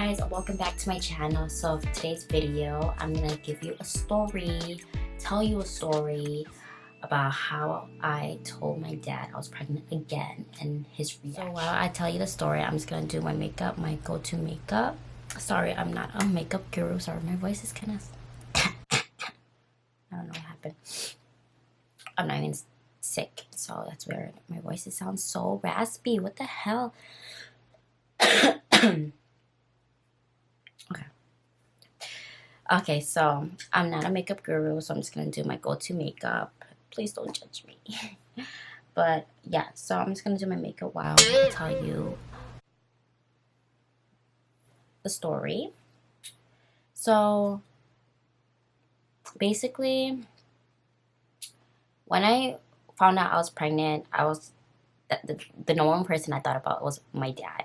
guys, welcome back to my channel. So for today's video, I'm gonna give you a story, tell you a story about how I told my dad I was pregnant again and his reaction. So while I tell you the story, I'm just gonna do my makeup, my go-to makeup. Sorry, I'm not a makeup guru. Sorry, my voice is kind of I don't know what happened. I'm not even sick, so that's weird. My voice sounds so raspy. What the hell? Okay, so I'm not a makeup guru, so I'm just gonna do my go-to makeup. Please don't judge me. But yeah, so I'm just gonna do my makeup while I tell you the story. So basically, when I found out I was pregnant, the number one person I thought about was my dad.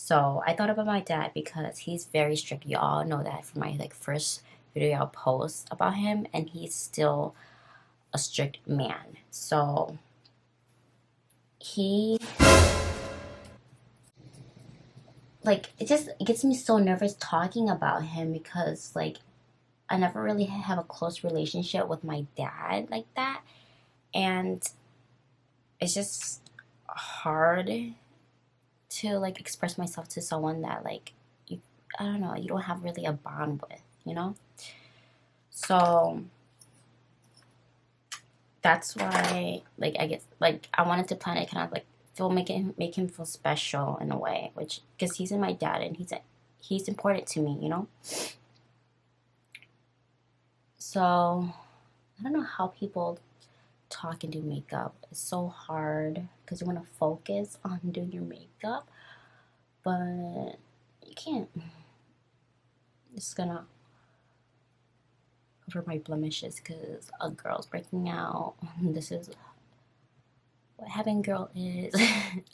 So I thought about my dad because he's very strict. You all know that from my first video I'll post about him, and he's still a strict man. So he it gets me so nervous talking about him because I never really have a close relationship with my dad like that, and it's just hard to express myself to someone that I don't know, you don't have really a bond with, you know? So that's why I guess I wanted to plan it kind of make him feel special in a way, which because he's my dad and he's important to me, you know? So I don't know how people talk and do makeup. It's so hard because you want to focus on doing your makeup, but you can't. It's gonna cover my blemishes because a girl's breaking out. This is what having girl is.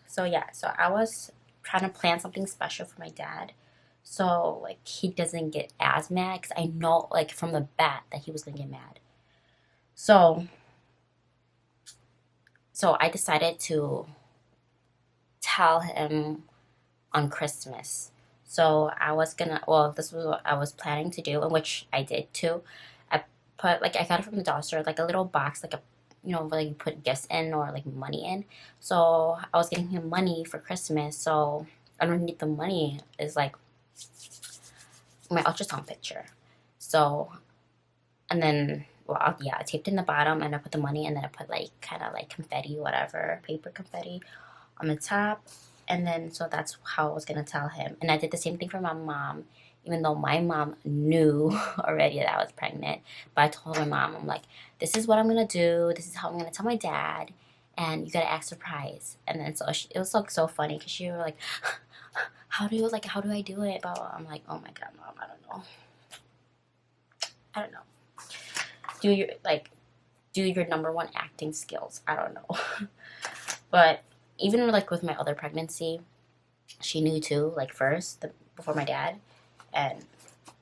So yeah, so I was trying to plan something special for my dad, so he doesn't get as mad, because I know from the bat that he was gonna get mad. So I decided to tell him on Christmas. So I was gonna, well, this was what I was planning to do, and which I did too. I put I got it from the dollar store, a little box, where you put gifts in or money in. So I was getting him money for Christmas. So underneath the money is my ultrasound picture. So, and then I taped in the bottom, and I put the money, and then I put kind of confetti, whatever, paper confetti on the top. And then so that's how I was gonna tell him. And I did the same thing for my mom, even though my mom knew already that I was pregnant. But I told my mom, I'm like, this is what I'm gonna do, this is how I'm gonna tell my dad, and you gotta act surprised. And then so it was so funny because she was like, how do I do it? Blah, blah. I'm like, oh my god, mom, I don't know. Do your number one acting skills. I don't know. But even with my other pregnancy, she knew too, first, before my dad, and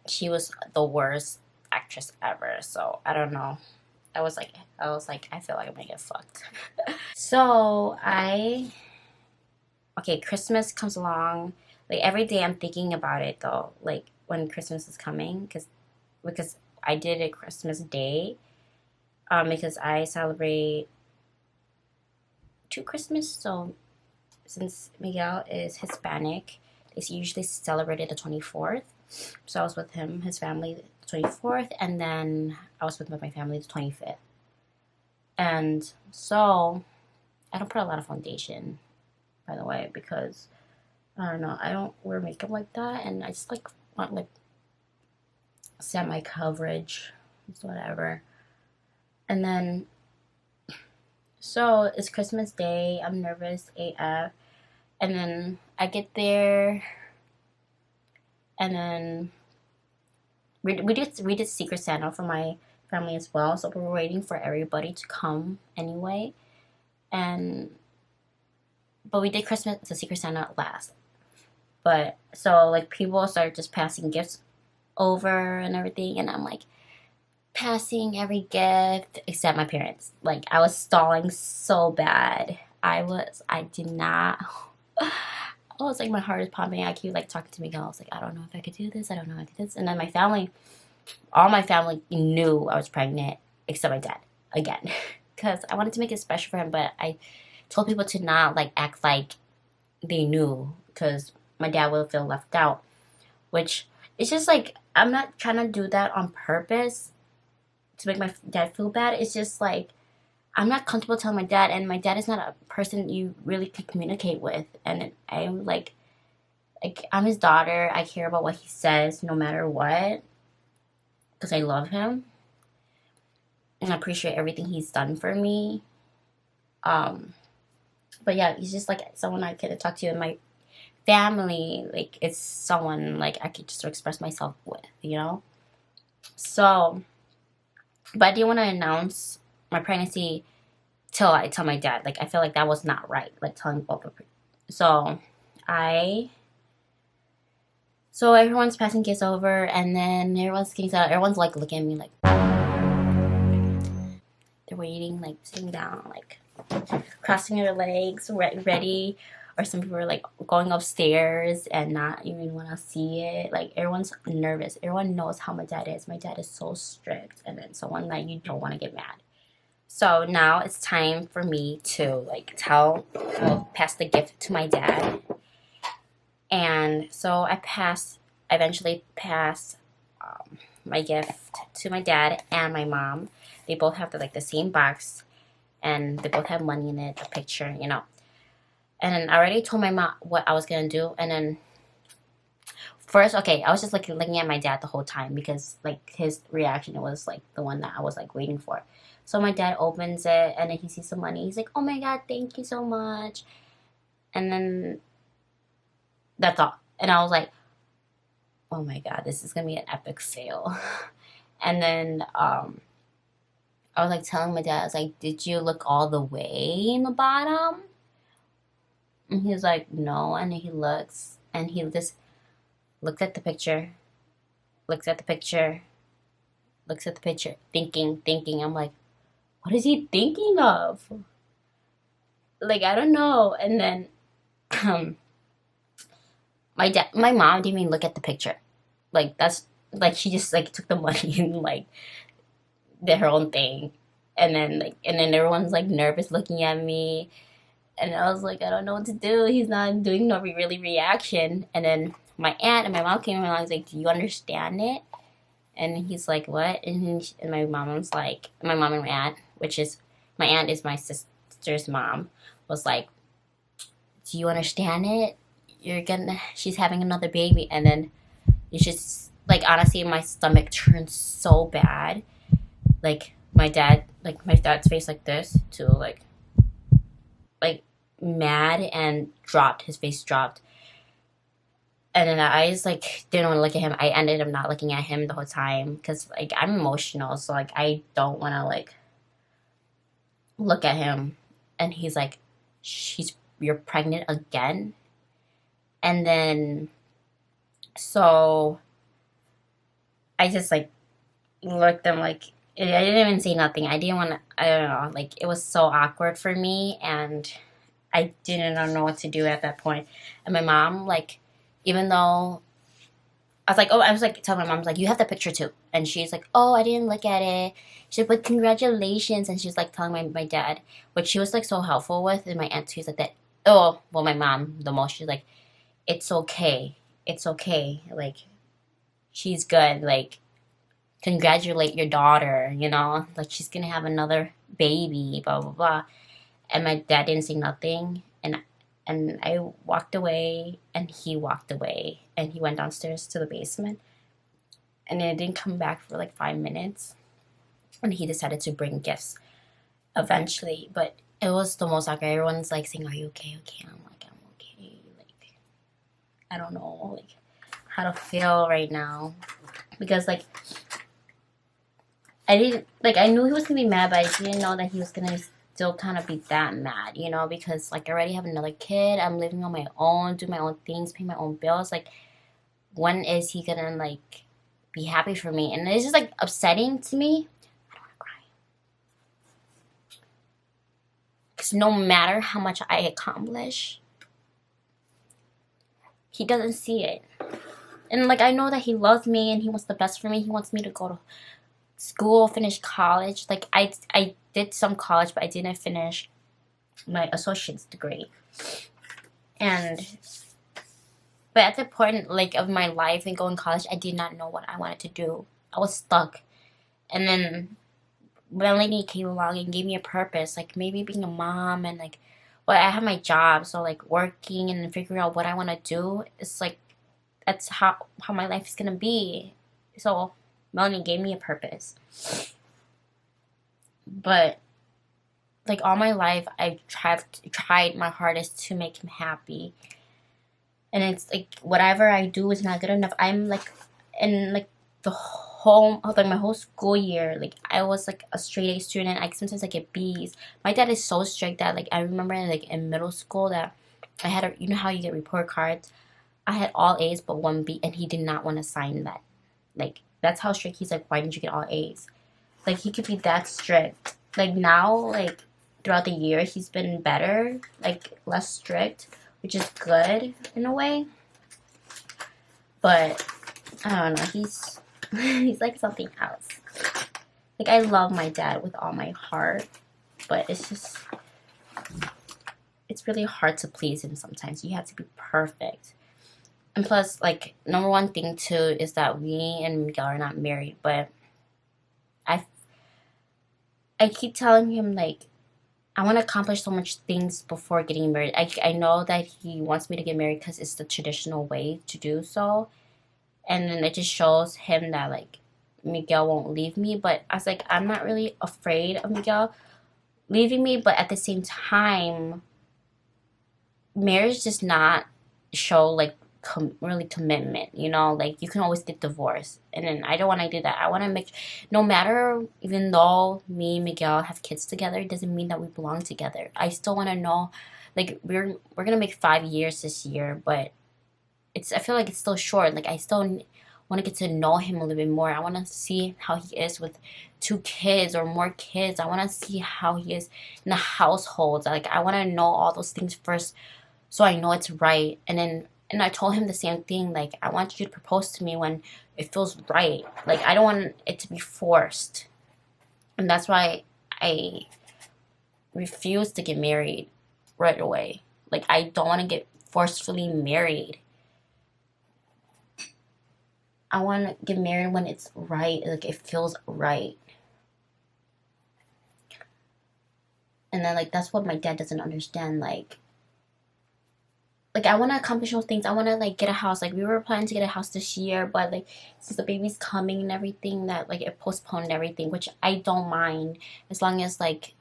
she was the worst actress ever. So I don't know. I was like, I feel like I'm gonna get fucked. So Christmas comes along. Every day I'm thinking about it though, when Christmas is coming, because I did it Christmas Day, because I celebrate 2 Christmas. So since Miguel is Hispanic, it's usually celebrated the 24th. So I was with his family the 24th, and then I was with my family the 25th. And so I don't put a lot of foundation, by the way, because I don't know, I don't wear makeup like that, and I just want semi coverage, it's whatever. And then so it's Christmas Day, I'm nervous AF, and then I get there, and then we did Secret Santa for my family as well. So we were waiting for everybody to come anyway, but we did the Secret Santa last. But so people started just passing gifts over and everything, and I'm passing every gift except my parents. I was stalling so bad. I did not oh, it's like my heart is pumping. I keep like talking to Miguel. I was like, I don't know if I could do this. I don't know if I could do this. And then my family, all my family knew I was pregnant, except my dad again, because I wanted to make it special for him. But I told people to not like act like they knew, because my dad will feel left out. Which it's just like I'm not trying to do that on purpose to make my dad feel bad. It's just like I'm not comfortable telling my dad, and my dad is not a person you really can communicate with. And I'm like I'm his daughter. I care about what he says no matter what, because I love him and I appreciate everything he's done for me. Um, but yeah, he's just like someone I could talk to in my family. Like it's someone like I could just express myself with, you know. So, but I didn't want to announce my pregnancy till I tell my dad. Like I feel like that was not right. Like telling both of them. So I so everyone's passing gifts over, and then everyone's getting out. Everyone's like looking at me like they're waiting, like sitting down, like crossing their legs, ready. Or some people are like going upstairs and not even want to see it. Like everyone's nervous. Everyone knows how my dad is. My dad is so strict, and then someone that you don't want to get mad. So now it's time for me to like pass the gift to my dad. And so I eventually passed my gift to my dad and my mom. They both have the same box, and they both have money in it, a picture, you know. And then I already told my mom what I was gonna do. And then first, okay, I was just like looking at my dad the whole time, because like his reaction was like the one that I was like waiting for. So my dad opens it, and then he sees the money. He's like, "Oh my god, thank you so much." And then that's all. And I was like, "Oh my god, this is gonna be an epic fail." And then I was like telling my dad, I was like, "Did you look all the way in the bottom?" And he was like, "No." And then he looks, and he just looks at the picture, looks at the picture, looks at the picture, thinking. I'm like, what is he thinking of? Like, I don't know. And then um, my mom didn't even look at the picture. Like, that's like she just like took the money and like did her own thing. And then everyone's like nervous looking at me. And I was like, I don't know what to do. He's not doing no really reaction. And then my aunt and my mom came in, and I was like, do you understand it? And he's like, what? And my mom's like, my mom and my aunt, which is, my aunt is my sister's mom, was like, do you understand it? She's having another baby. And then it's just, like, honestly, my stomach turned so bad. Like, my dad's face like this, to, like, mad, and dropped. His face dropped. And then I just like didn't want to look at him. I ended up not looking at him the whole time, because like I'm emotional, so like I don't want to like look at him. And he's like, you're pregnant again?" And then so I just like looked at him, like I didn't even say nothing. I didn't want to. I don't know. Like it was so awkward for me, and I didn't know what to do at that point. And my mom, like, even though I was like telling my mom, like, you have the picture too. And she's like, oh, I didn't look at it. She's like, but congratulations. And she's like telling my dad, which she was like so helpful with. And my aunt, she's like that. Oh, well, my mom the most. She's like, it's okay. It's okay. Like, she's good. Like, congratulate your daughter, you know? Like, she's going to have another baby, blah, blah, blah. And my dad didn't say nothing. And I walked away, and he walked away, and he went downstairs to the basement, and it didn't come back for like 5 minutes, and he decided to bring gifts eventually. But it was the most awkward. Everyone's like saying, "Are you okay? Okay." I'm like, "I'm okay." Like, I don't know like how to feel right now, because like I knew he was gonna be mad, but I didn't know that he was gonna still kind of be that mad, you know, because like I already have another kid. I'm living on my own, do my own things, pay my own bills. Like, when is he gonna like be happy for me? And it's just like upsetting to me. I don't want to cry, because no matter how much I accomplish, he doesn't see it. And like, I know that he loves me and he wants the best for me. He wants me to go to school, finish college. Like, I did some college, but I didn't finish my associate's degree. And but at the point like of my life and going to college, I did not know what I wanted to do. I was stuck. And then Melanie came along and gave me a purpose, like maybe being a mom and like, well, I have my job, so like working and figuring out what I want to do. It's like that's how my life is gonna be. So Melanie gave me a purpose. But like all my life, I've tried my hardest to make him happy. And it's like whatever I do is not good enough. I'm like, in like the whole like my whole school year, like I was like a straight A student. Like sometimes I get B's. My dad is so strict that like I remember like in middle school that I had a, you know how you get report cards. I had all A's but one B, and he did not want to sign that. Like that's how strict he's. Like, why didn't you get all A's? Like he could be that strict. Like now, like throughout the year, he's been better, like less strict, which is good in a way. But I don't know, he's he's like something else. Like I love my dad with all my heart, but it's really hard to please him sometimes. You have to be perfect. And plus, like, number one thing too is that we and Miguel are not married, but I keep telling him like I want to accomplish so much things before getting married. I know that he wants me to get married because it's the traditional way to do so, and then it just shows him that like Miguel won't leave me. But I was like, I'm not really afraid of Miguel leaving me, but at the same time, marriage does not show like really commitment, you know, like you can always get divorced, and then I don't want to do that. I want to make, no matter, even though me and Miguel have kids together, it doesn't mean that we belong together. I still want to know, like we're gonna make 5 years this year, but I feel like it's still short. Like I still want to get to know him a little bit more. I want to see how he is with 2 kids or more kids. I want to see how he is in the household. Like I want to know all those things first so I know it's right. And I told him the same thing. Like, I want you to propose to me when it feels right. Like, I don't want it to be forced. And that's why I refuse to get married right away. Like, I don't want to get forcefully married. I want to get married when it's right. Like, it feels right. And then, like, that's what my dad doesn't understand. Like I want to accomplish those things. I want to like get a house. Like we were planning to get a house this year, but like since the baby's coming and everything, that like it postponed everything, which I don't mind as long as like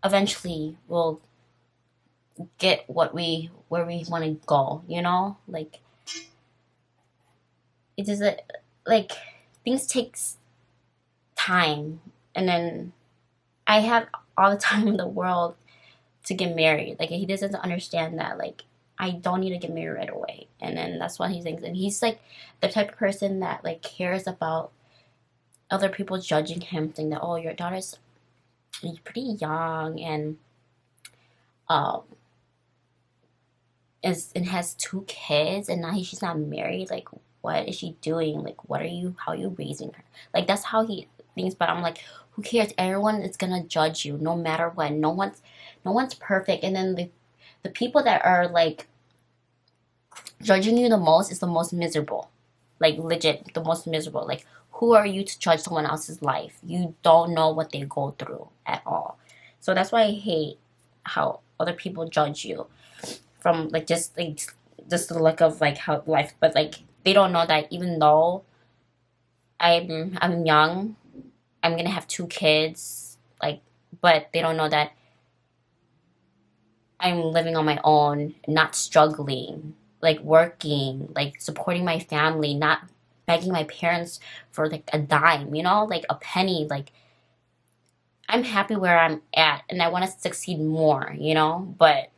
eventually we'll get where we want to go. You know, like it just like things takes time, and then I have all the time in the world to get married. Like he doesn't understand that like I don't need to get married right away. And then that's what he thinks. And he's like the type of person that like cares about other people judging him, saying that, oh, your daughter's pretty young and has 2 kids and now she's not married. Like what is she doing? Like how are you raising her? Like that's how he thinks. But I'm like, who cares? Everyone is gonna judge you no matter what. No one's perfect. And then the people that are like judging you the most is the most miserable. Like legit, the most miserable. Like who are you to judge someone else's life? You don't know what they go through at all. So that's why I hate how other people judge you from like just the look of like how life, but like they don't know that even though I'm young, I'm gonna have 2 kids, like, but they don't know that I'm living on my own, not struggling, like working, like supporting my family, not begging my parents for like a dime, you know, like a penny. Like I'm happy where I'm at and I want to succeed more, you know, but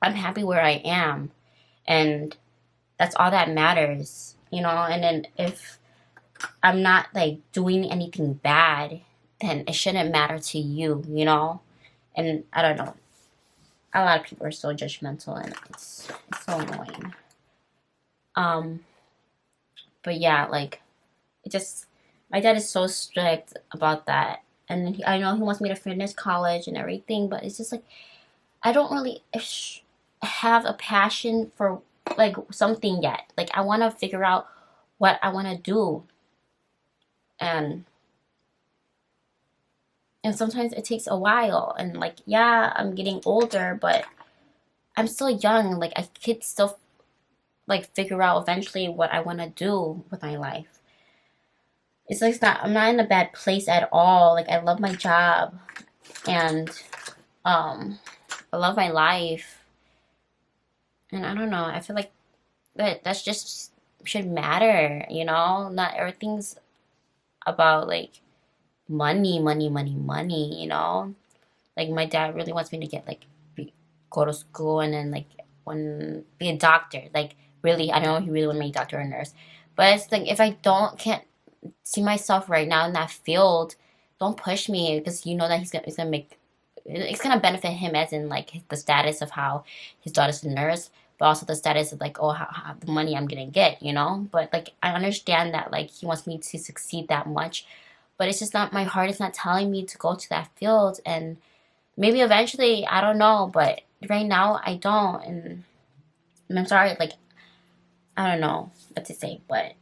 I'm happy where I am, and that's all that matters, you know. And then if I'm not like doing anything bad, then it shouldn't matter to you, you know. And I don't know, a lot of people are so judgmental, and it's so annoying. Um, but yeah, like it just my dad is so strict about that, and I know he wants me to finish college and everything, but it's just like I don't really have a passion for like something yet. Like I want to figure out what I want to do, and sometimes it takes a while. And like yeah, I'm getting older, but I'm still young. Like I could still like figure out eventually what I want to do with my life. It's like not I'm not in a bad place at all. Like I love my job, and um I love my life, and I don't know. I feel like that's just should matter, you know? Not everything's about like money, money, money, money, you know? Like my dad really wants me to get like go to school and then like be a doctor. Like really, I know he really want me to be a doctor or nurse. But it's like if I can't see myself right now in that field, don't push me because you know that he's gonna make it's gonna benefit him as in like the status of how his daughter's a nurse, but also the status of like how the money I'm gonna get, you know. But like I understand that like he wants me to succeed that much, but it's just not my heart is not telling me to go to that field, and maybe eventually I don't know, but right now I don't, and I'm sorry, like I don't know what to say, but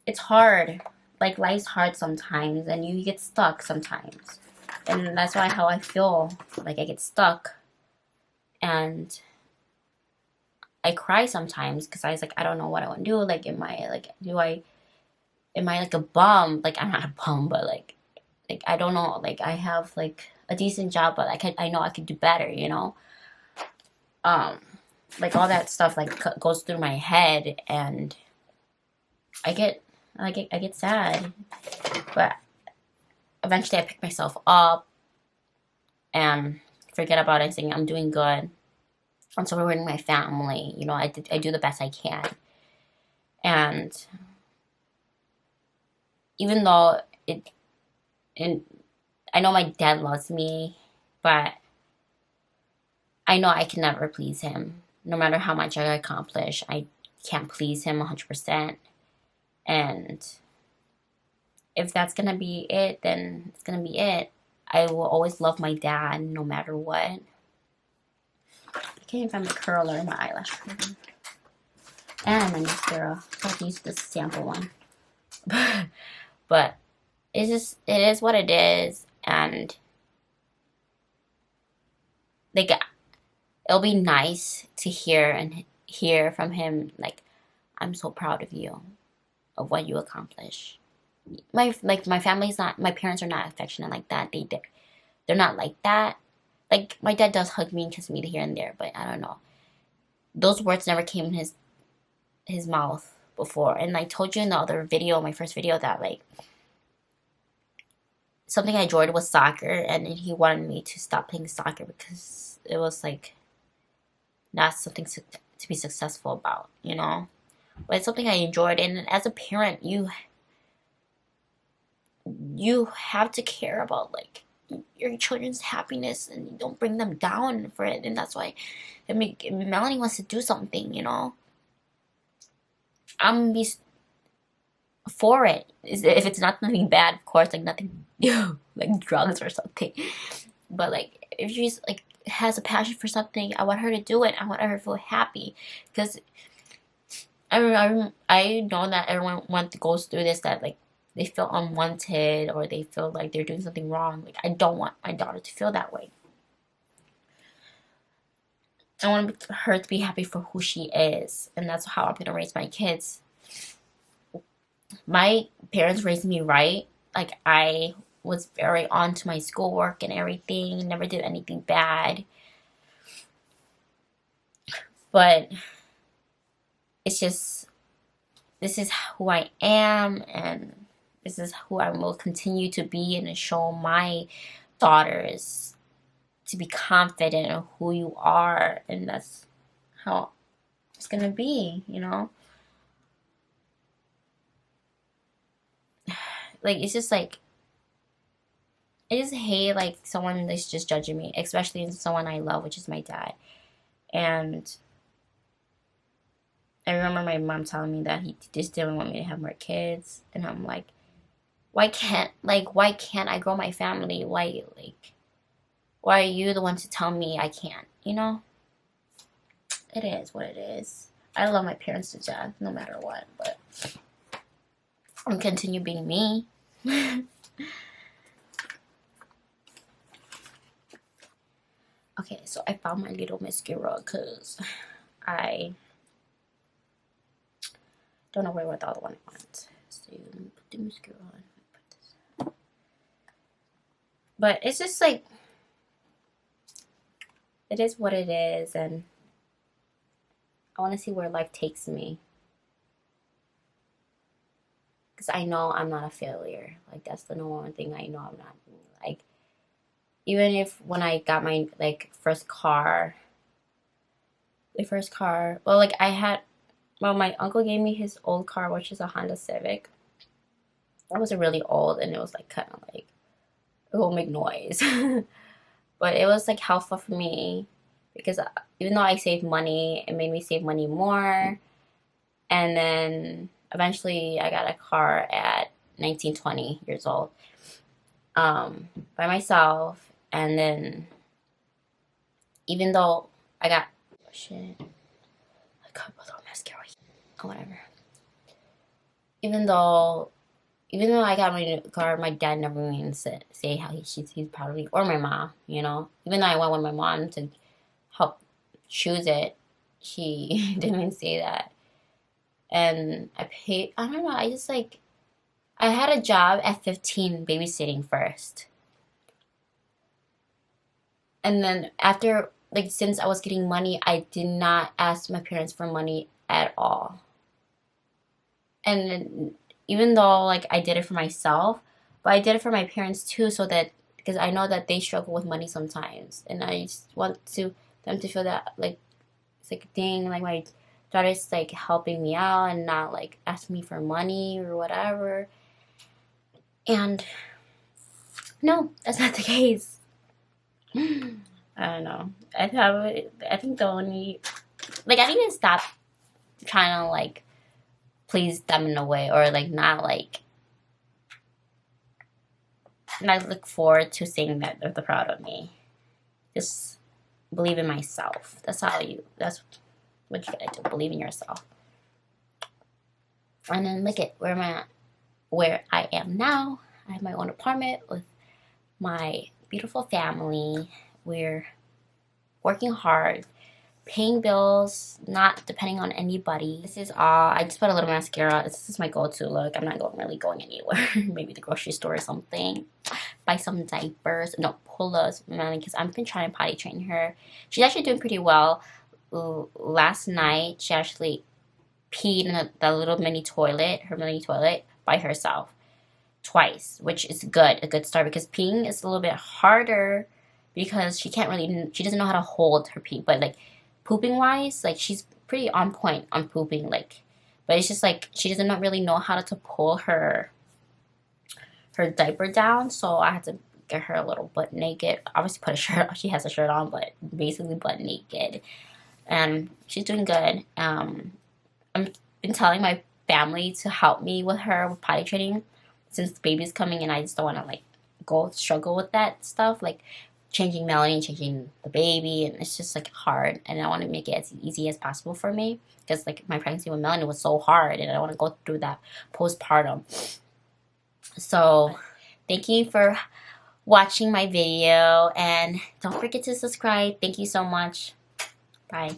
it's hard. Like life's hard sometimes, and you get stuck sometimes, and that's why how I feel. Like I get stuck, and I cry sometimes because I was like, I don't know what I want to do. Like, am I like a bum? Like, I'm not a bum, but like I don't know. Like, I have like a decent job, but I know I could do better. You know, um, like all that stuff like goes through my head, and I get I get sad, but eventually I pick myself up and forget about it, saying I'm doing good. I'm supporting my family. You know, I do the best I can, and even though and I know my dad loves me, but I know I can never please him. No matter how much I accomplish, I can't please him 100%. And if that's gonna be it, then it's gonna be it. I will always love my dad no matter what. I can't even find my curler in my eyelash curler. And my mascara. So I have to use this sample one. But it is what it is, and like it'll be nice to hear from him like I'm so proud of you of what you accomplish. My family's not my parents are not affectionate like that. They're not like that. Like my dad does hug me and kiss me here and there, but I don't know. Those words never came in his mouth before. And I told you in the other video, my first video, that like something I enjoyed was soccer, and he wanted me to stop playing soccer because it was like not something to be successful about, you know. But it's something I enjoyed, and as a parent, you have to care about like your children's happiness, and you don't bring them down for it. And that's why Melanie wants to do something, you know. I'm gonna be for it. If it's not nothing bad, of course, like nothing, like drugs or something. But like if she's like has a passion for something, I want her to do it. I want her to feel happy because I know that everyone goes through this, that like they feel unwanted or they feel like they're doing something wrong. Like I don't want my daughter to feel that way. I want her to be happy for who she is, and that's how I'm gonna raise my kids. My parents raised me right. Like I was very on to my schoolwork and everything. Never did anything bad. But it's just this is who I am, and this is who I will continue to be, and to show my daughters to be confident in who you are, and that's how it's gonna be, you know. Like it's just like I just hate like someone that's just judging me, especially someone I love, which is my dad. And I remember my mom telling me that he just didn't want me to have more kids, and I'm like, why can't I grow my family? Why are you the one to tell me I can't? You know, it is what it is. I love my parents to death, no matter what, but I'm continue being me. Okay, so I found my little mascara because I don't know where the other one went. So let me put the mascara on. Put this. But it's just like, it is what it is, and I want to see where life takes me. Because I know I'm not a failure. Like, that's the number one thing I know I'm not. Like, even if when I got my, like, first car, well, like, my uncle gave me his old car, which is a Honda Civic. That was really old, and it was, like, kind of, like, it will make noise. But it was, like, helpful for me because even though I saved money, it made me save money more. And then eventually I got a car at 19, 20 years old, by myself. And then even though I got, oh shit, I got a little mascara, or whatever. Even though I got my new car, my dad never even say how he's proud of me, or my mom, you know. Even though I went with my mom to help choose it, she didn't say that. And I don't know, I just like, I had a job at 15 babysitting first. And then after, like, since I was getting money, I did not ask my parents for money at all. And then, even though, like, I did it for myself, but I did it for my parents too, so that, because I know that they struggle with money sometimes. And I just want them to feel that, like, it's like a thing, like, my daughter's, like, helping me out and not, like, asking me for money or whatever. And no, that's not the case. I don't know. I think the only, like, I need to stop trying to, like, please them in a way, or, like, not look forward to seeing that they're proud of me. Just believe in myself. That's what you gotta do. Believe in yourself. And then look at where I am now. I have my own apartment with my beautiful family. We're working hard, paying bills, not depending on anybody. This is all. I just put a little mascara. This is my go-to look. I'm not really going anywhere. Maybe the grocery store or something. Buy some diapers. No, pull-ups, man, because I've been trying to potty train her. She's actually doing pretty well. Last night, she actually peed in the little mini toilet, her mini toilet, by herself twice, which is good, a good start, because peeing is a little bit harder because she doesn't know how to hold her pee, but like pooping wise, like she's pretty on point on pooping, like, but it's just like she doesn't really know how to pull her diaper down, so I had to get her a little butt naked. Obviously put a shirt, she has a shirt on, but basically butt naked, and she's doing good. I've been telling my family to help me with her with potty training since the baby's coming, and I just don't want to like struggle with that stuff, like changing Melanie, changing the baby, and it's just like hard, and I want to make it as easy as possible for me, because like my pregnancy with Melanie was so hard, and I don't want to go through that postpartum. So thank you for watching my video, and don't forget to subscribe. Thank you so much. Bye.